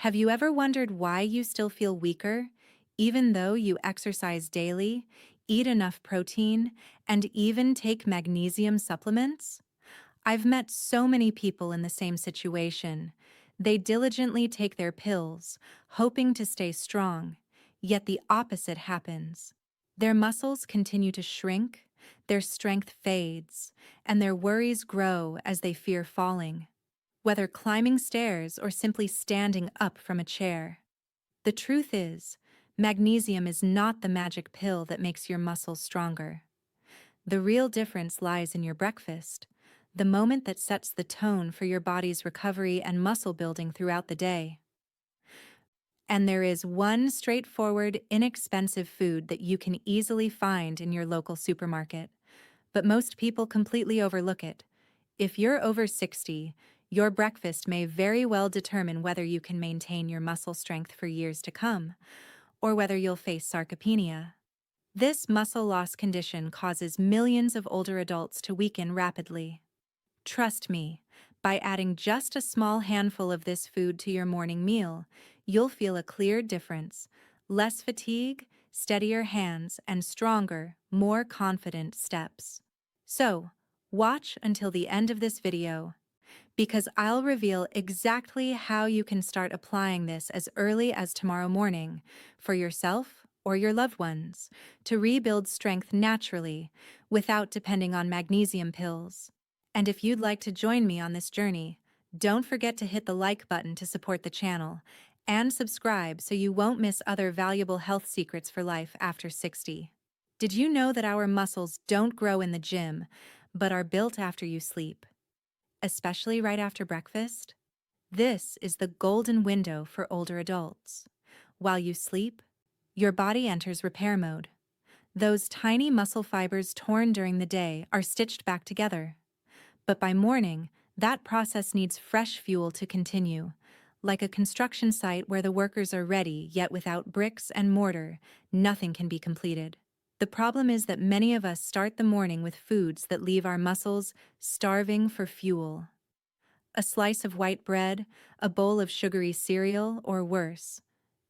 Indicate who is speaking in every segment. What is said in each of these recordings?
Speaker 1: Have you ever wondered why you still feel weaker, even though you exercise daily, eat enough protein, and even take magnesium supplements? I've met so many people in the same situation. They diligently take their pills, hoping to stay strong, yet the opposite happens. Their muscles continue to shrink, their strength fades, and their worries grow as they fear falling, whether climbing stairs or simply standing up from a chair. The truth is, magnesium is not the magic pill that makes your muscles stronger. The real difference lies in your breakfast, the moment that sets the tone for your body's recovery and muscle building throughout the day. And there is one straightforward, inexpensive food that you can easily find in your local supermarket, but most people completely overlook it. If you're over 60, your breakfast may very well determine whether you can maintain your muscle strength for years to come, or whether you'll face sarcopenia. This muscle loss condition causes millions of older adults to weaken rapidly. Trust me, by adding just a small handful of this food to your morning meal, you'll feel a clear difference: less fatigue, steadier hands, and stronger, more confident steps. So, watch until the end of this video, because I'll reveal exactly how you can start applying this as early as tomorrow morning for yourself or your loved ones to rebuild strength naturally without depending on magnesium pills. And if you'd like to join me on this journey, don't forget to hit the like button to support the channel and subscribe so you won't miss other valuable health secrets for life after 60. Did you know that our muscles don't grow in the gym, but are built after you sleep, especially right after breakfast? This is the golden window for older adults. While you sleep, your body enters repair mode. Those tiny muscle fibers torn during the day are stitched back together. But by morning, that process needs fresh fuel to continue. Like a construction site where the workers are ready, yet without bricks and mortar, nothing can be completed. The problem is that many of us start the morning with foods that leave our muscles starving for fuel. A slice of white bread, a bowl of sugary cereal, or worse,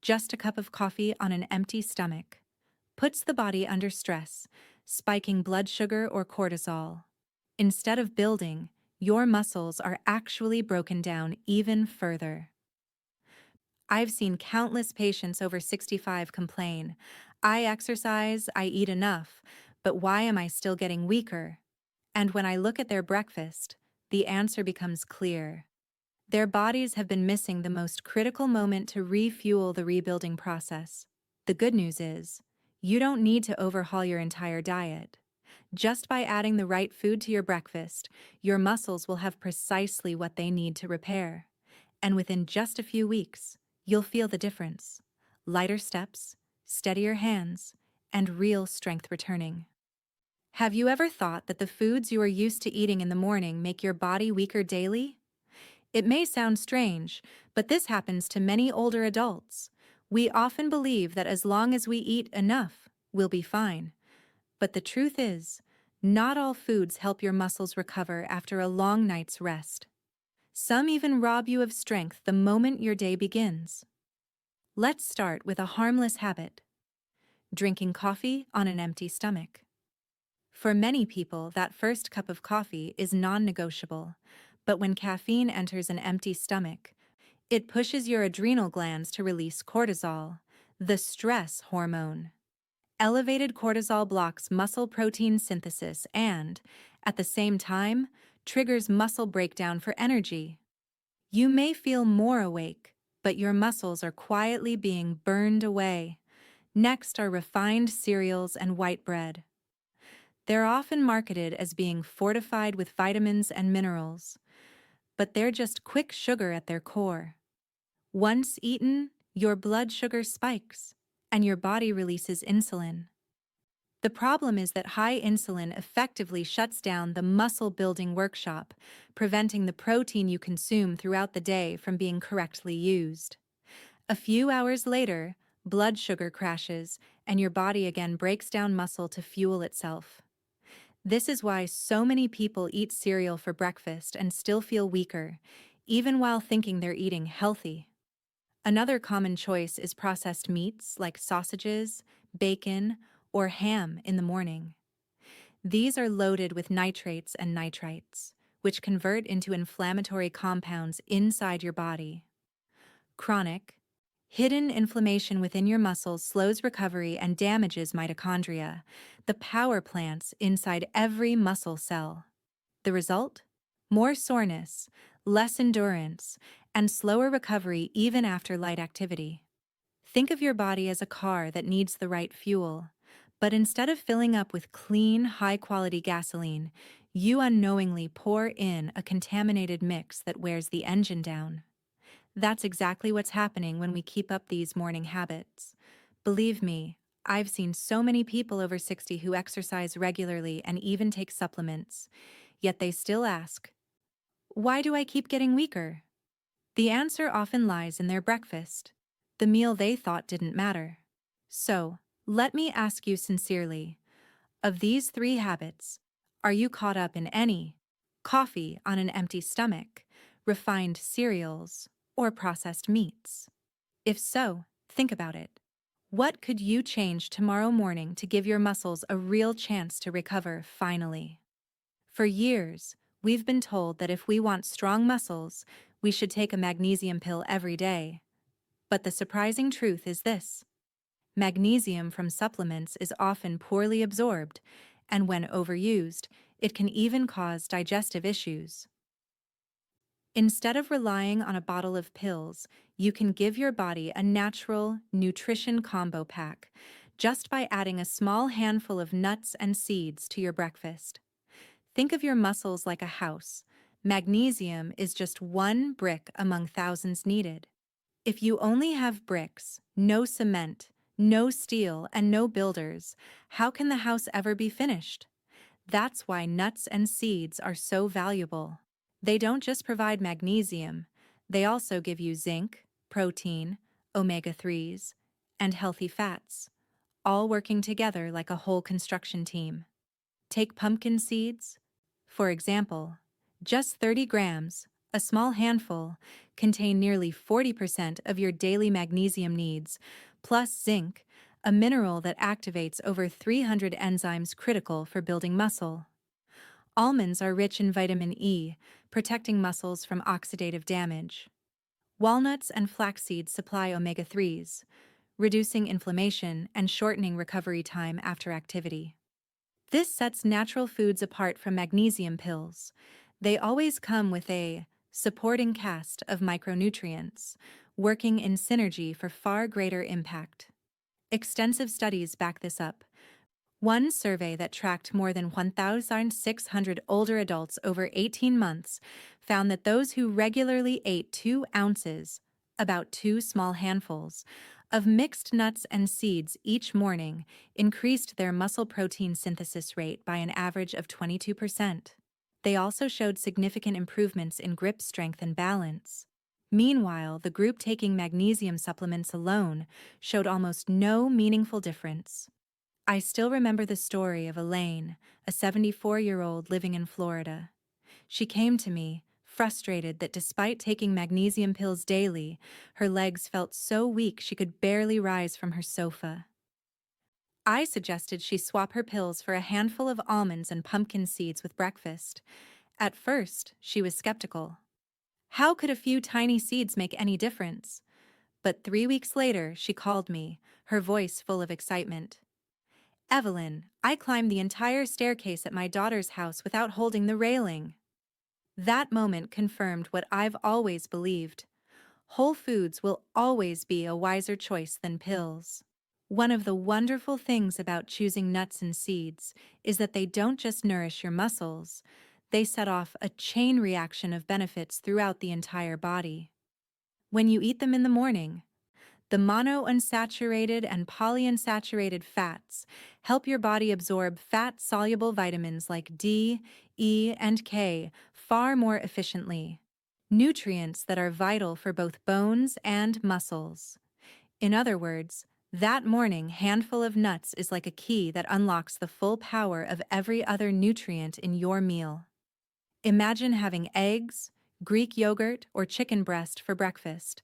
Speaker 1: just a cup of coffee on an empty stomach, puts the body under stress, spiking blood sugar or cortisol. Instead of building, your muscles are actually broken down even further. I've seen countless patients over 65 complain, "I exercise, I eat enough, but why am I still getting weaker?" And when I look at their breakfast, the answer becomes clear. Their bodies have been missing the most critical moment to refuel the rebuilding process. The good news is, you don't need to overhaul your entire diet. Just by adding the right food to your breakfast, your muscles will have precisely what they need to repair. And within just a few weeks, you'll feel the difference: lighter steps, steadier hands, and real strength returning. Have you ever thought that the foods you are used to eating in the morning make your body weaker daily? It may sound strange, but this happens to many older adults. We often believe that as long as we eat enough, we'll be fine. But the truth is, not all foods help your muscles recover after a long night's rest. Some even rob you of strength the moment your day begins. Let's start with a harmless habit: drinking coffee on an empty stomach. For many people, that first cup of coffee is non-negotiable, but when caffeine enters an empty stomach, it pushes your adrenal glands to release cortisol, the stress hormone. Elevated cortisol blocks muscle protein synthesis and, at the same time, triggers muscle breakdown for energy. You may feel more awake, but your muscles are quietly being burned away. Next are refined cereals and white bread. They're often marketed as being fortified with vitamins and minerals, but they're just quick sugar at their core. Once eaten, your blood sugar spikes, and your body releases insulin. The problem is that high insulin effectively shuts down the muscle-building workshop, preventing the protein you consume throughout the day from being correctly used. A few hours later, blood sugar crashes, and your body again breaks down muscle to fuel itself. This is why so many people eat cereal for breakfast and still feel weaker, even while thinking they're eating healthy. Another common choice is processed meats like sausages, bacon, or ham in the morning. These are loaded with nitrates and nitrites, which convert into inflammatory compounds inside your body. Chronic, hidden inflammation within your muscles slows recovery and damages mitochondria, the power plants inside every muscle cell. The result? More soreness, less endurance, and slower recovery even after light activity. Think of your body as a car that needs the right fuel, but instead of filling up with clean, high-quality gasoline, you unknowingly pour in a contaminated mix that wears the engine down. That's exactly what's happening when we keep up these morning habits. Believe me, I've seen so many people over 60 who exercise regularly and even take supplements, yet they still ask, why do I keep getting weaker? The answer often lies in their breakfast, the meal they thought didn't matter. So, let me ask you sincerely, of these three habits, are you caught up in any? Coffee on an empty stomach, refined cereals, or processed meats? If so, think about it. What could you change tomorrow morning to give your muscles a real chance to recover finally? For years, we've been told that if we want strong muscles, we should take a magnesium pill every day. But the surprising truth is this: magnesium from supplements is often poorly absorbed, and when overused, it can even cause digestive issues. Instead of relying on a bottle of pills, you can give your body a natural nutrition combo pack just by adding a small handful of nuts and seeds to your breakfast. Think of your muscles like a house. Magnesium is just one brick among thousands needed. If you only have bricks, no cement, no steel, and no builders, how can the house ever be finished? That's why nuts and seeds are so valuable. They don't just provide magnesium, they also give you zinc, protein, omega-3s, and healthy fats, all working together like a whole construction team. Take pumpkin seeds, for example. Just 30 grams, a small handful, contain nearly 40% of your daily magnesium needs, plus zinc, a mineral that activates over 300 enzymes critical for building muscle. Almonds are rich in vitamin E, protecting muscles from oxidative damage. Walnuts and flax seeds supply omega-3s, reducing inflammation and shortening recovery time after activity. This sets natural foods apart from magnesium pills. They always come with a supporting cast of micronutrients, working in synergy for far greater impact. Extensive studies back this up. One survey that tracked more than 1,600 older adults over 18 months found that those who regularly ate 2 ounces, about 2 small handfuls, of mixed nuts and seeds each morning increased their muscle protein synthesis rate by an average of 22%. They also showed significant improvements in grip strength and balance. Meanwhile, the group taking magnesium supplements alone showed almost no meaningful difference. I still remember the story of Elaine, a 74-year-old living in Florida. She came to me, frustrated that despite taking magnesium pills daily, her legs felt so weak she could barely rise from her sofa. I suggested she swap her pills for a handful of almonds and pumpkin seeds with breakfast. At first, she was skeptical. How could a few tiny seeds make any difference? But 3 weeks later, she called me, her voice full of excitement. Evelyn, I climbed the entire staircase at my daughter's house without holding the railing. That moment confirmed what I've always believed. Whole foods will always be a wiser choice than pills. One of the wonderful things about choosing nuts and seeds is that they don't just nourish your muscles, they set off a chain reaction of benefits throughout the entire body. When you eat them in the morning, the monounsaturated and polyunsaturated fats help your body absorb fat-soluble vitamins like D, E, and K far more efficiently, nutrients that are vital for both bones and muscles. In other words, that morning handful of nuts is like a key that unlocks the full power of every other nutrient in your meal. Imagine having eggs, Greek yogurt, or chicken breast for breakfast,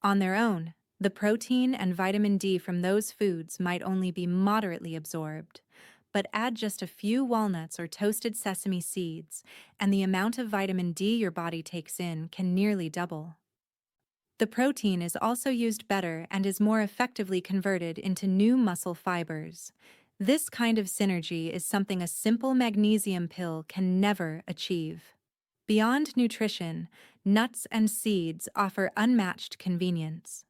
Speaker 1: On their own, the protein and vitamin D from those foods might only be moderately absorbed, but add just a few walnuts or toasted sesame seeds, and the amount of vitamin D your body takes in can nearly double. The protein is also used better and is more effectively converted into new muscle fibers. This kind of synergy is something a simple magnesium pill can never achieve. Beyond nutrition, nuts and seeds offer unmatched convenience.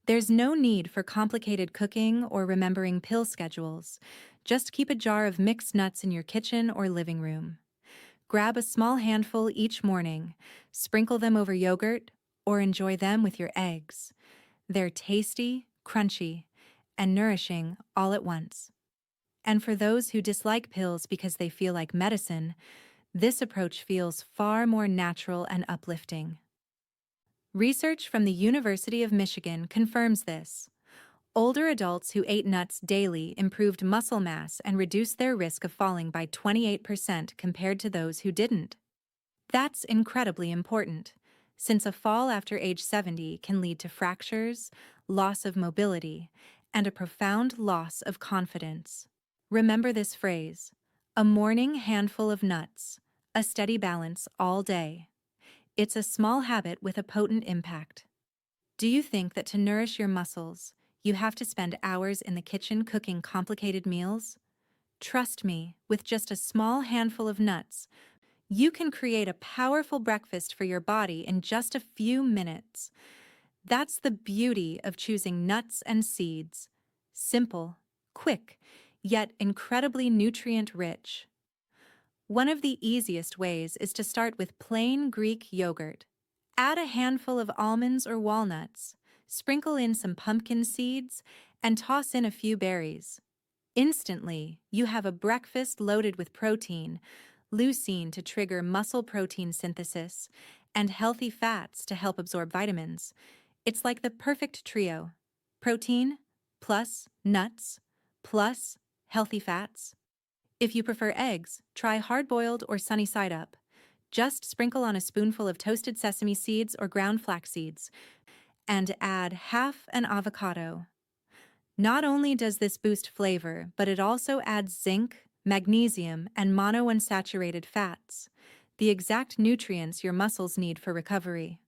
Speaker 1: There's no need for complicated cooking or remembering pill schedules. Just keep a jar of mixed nuts in your kitchen or living room. Grab a small handful each morning, sprinkle them over yogurt, or enjoy them with your eggs. They're tasty, crunchy, and nourishing all at once. And for those who dislike pills because they feel like medicine, this approach feels far more natural and uplifting. Research from the University of Michigan confirms this. Older adults who ate nuts daily improved muscle mass and reduced their risk of falling by 28% compared to those who didn't. That's incredibly important, since a fall after age 70 can lead to fractures, loss of mobility, and a profound loss of confidence. Remember this phrase: a morning handful of nuts, a steady balance all day. It's a small habit with a potent impact. Do you think that to nourish your muscles, you have to spend hours in the kitchen cooking complicated meals? Trust me, with just a small handful of nuts, you can create a powerful breakfast for your body in just a few minutes. That's the beauty of choosing nuts and seeds. Simple, quick, yet incredibly nutrient-rich. One of the easiest ways is to start with plain Greek yogurt. Add a handful of almonds or walnuts, sprinkle in some pumpkin seeds, and toss in a few berries. Instantly, you have a breakfast loaded with protein, leucine to trigger muscle protein synthesis, and healthy fats to help absorb vitamins. It's like the perfect trio: protein, plus nuts, plus healthy fats. If you prefer eggs, try hard-boiled or sunny side up. Just sprinkle on a spoonful of toasted sesame seeds or ground flax seeds, and add half an avocado. Not only does this boost flavor, but it also adds zinc, magnesium, and monounsaturated fats, the exact nutrients your muscles need for recovery.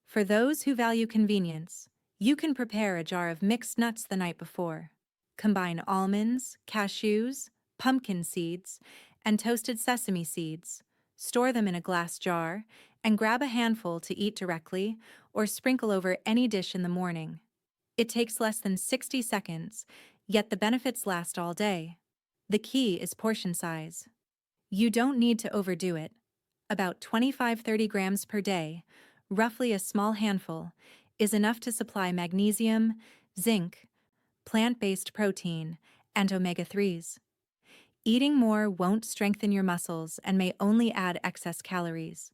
Speaker 1: For those who value convenience, you can prepare a jar of mixed nuts the night before. Combine almonds, cashews, pumpkin seeds, and toasted sesame seeds. Store them in a glass jar, and grab a handful to eat directly or sprinkle over any dish in the morning. It takes less than 60 seconds, yet the benefits last all day. The key is portion size. You don't need to overdo it. About 25-30 grams per day, roughly a small handful, is enough to supply magnesium, zinc, plant-based protein, and omega-3s. Eating more won't strengthen your muscles and may only add excess calories.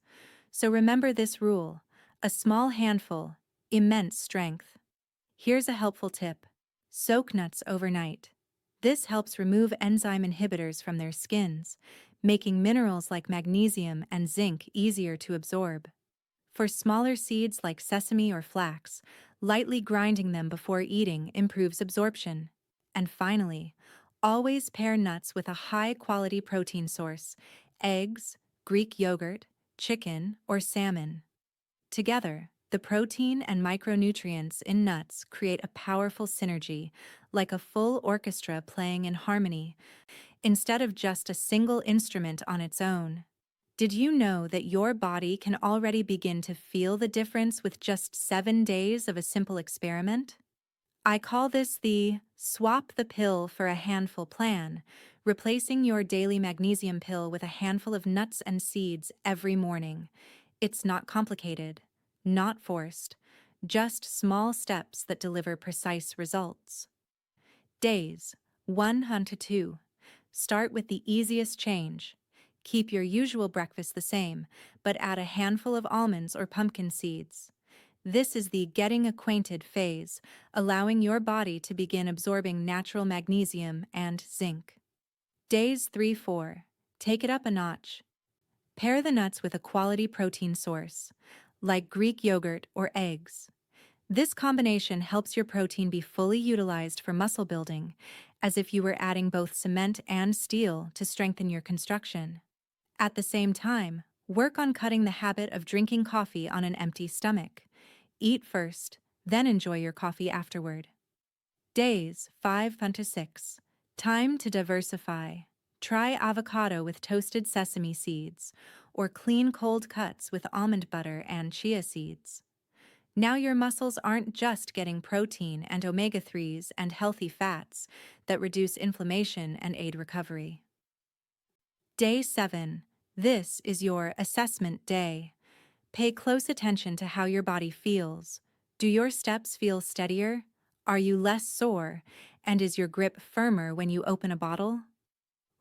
Speaker 1: So remember this rule: a small handful, immense strength. Here's a helpful tip: soak nuts overnight. This helps remove enzyme inhibitors from their skins, making minerals like magnesium and zinc easier to absorb. For smaller seeds like sesame or flax, lightly grinding them before eating improves absorption. And finally, always pair nuts with a high-quality protein source: eggs, Greek yogurt, chicken, or salmon. Together, the protein and micronutrients in nuts create a powerful synergy, like a full orchestra playing in harmony, instead of just a single instrument on its own. Did you know that your body can already begin to feel the difference with just 7 days of a simple experiment? I call this the swap the pill for a handful plan, replacing your daily magnesium pill with a handful of nuts and seeds every morning. It's not complicated, not forced, just small steps that deliver precise results. Days 1 to 2. Start with the easiest change. Keep your usual breakfast the same, but add a handful of almonds or pumpkin seeds. This is the getting acquainted phase, allowing your body to begin absorbing natural magnesium and zinc. Days 3-4. Take it up a notch. Pair the nuts with a quality protein source, like Greek yogurt or eggs. This combination helps your protein be fully utilized for muscle building, as if you were adding both cement and steel to strengthen your construction. At the same time, work on cutting the habit of drinking coffee on an empty stomach. Eat first, then enjoy your coffee afterward. Days 5 to 6. Time to diversify. Try avocado with toasted sesame seeds, or clean cold cuts with almond butter and chia seeds. Now your muscles aren't just getting protein and omega-3s and healthy fats that reduce inflammation and aid recovery. Day 7. This is your assessment day. Pay close attention to how your body feels. Do your steps feel steadier? Are you less sore? And is your grip firmer when you open a bottle?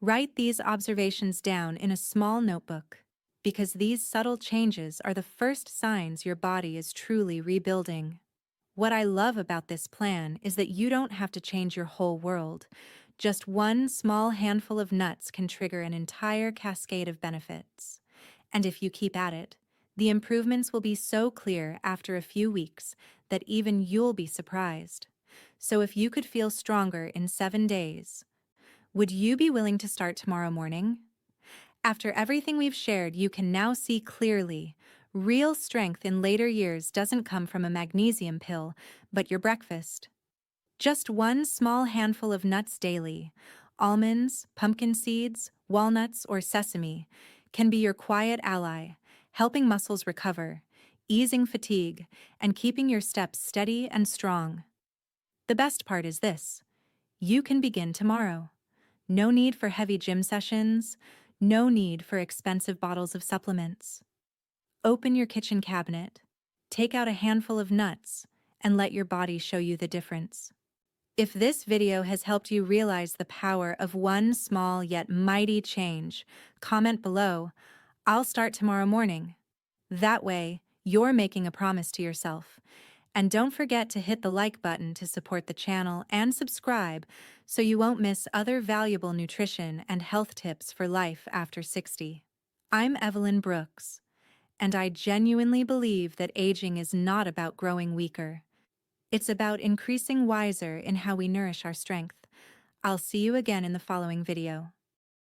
Speaker 1: Write these observations down in a small notebook, because these subtle changes are the first signs your body is truly rebuilding. What I love about this plan is that you don't have to change your whole world. Just one small handful of nuts can trigger an entire cascade of benefits. And if you keep at it, the improvements will be so clear after a few weeks that even you'll be surprised. So if you could feel stronger in 7 days, would you be willing to start tomorrow morning? After everything we've shared, you can now see clearly. Real strength in later years doesn't come from a magnesium pill, but your breakfast. Just one small handful of nuts daily, almonds, pumpkin seeds, walnuts, or sesame, can be your quiet ally, helping muscles recover, easing fatigue, and keeping your steps steady and strong. The best part is this: you can begin tomorrow. No need for heavy gym sessions, no need for expensive bottles of supplements. Open your kitchen cabinet, take out a handful of nuts, and let your body show you the difference. If this video has helped you realize the power of one small yet mighty change, comment below. I'll start tomorrow morning. That way, you're making a promise to yourself. And don't forget to hit the like button to support the channel and subscribe so you won't miss other valuable nutrition and health tips for life after 60. I'm Evelyn Brooks, and I genuinely believe that aging is not about growing weaker. It's about increasing wiser in how we nourish our strength. I'll see you again in the following video.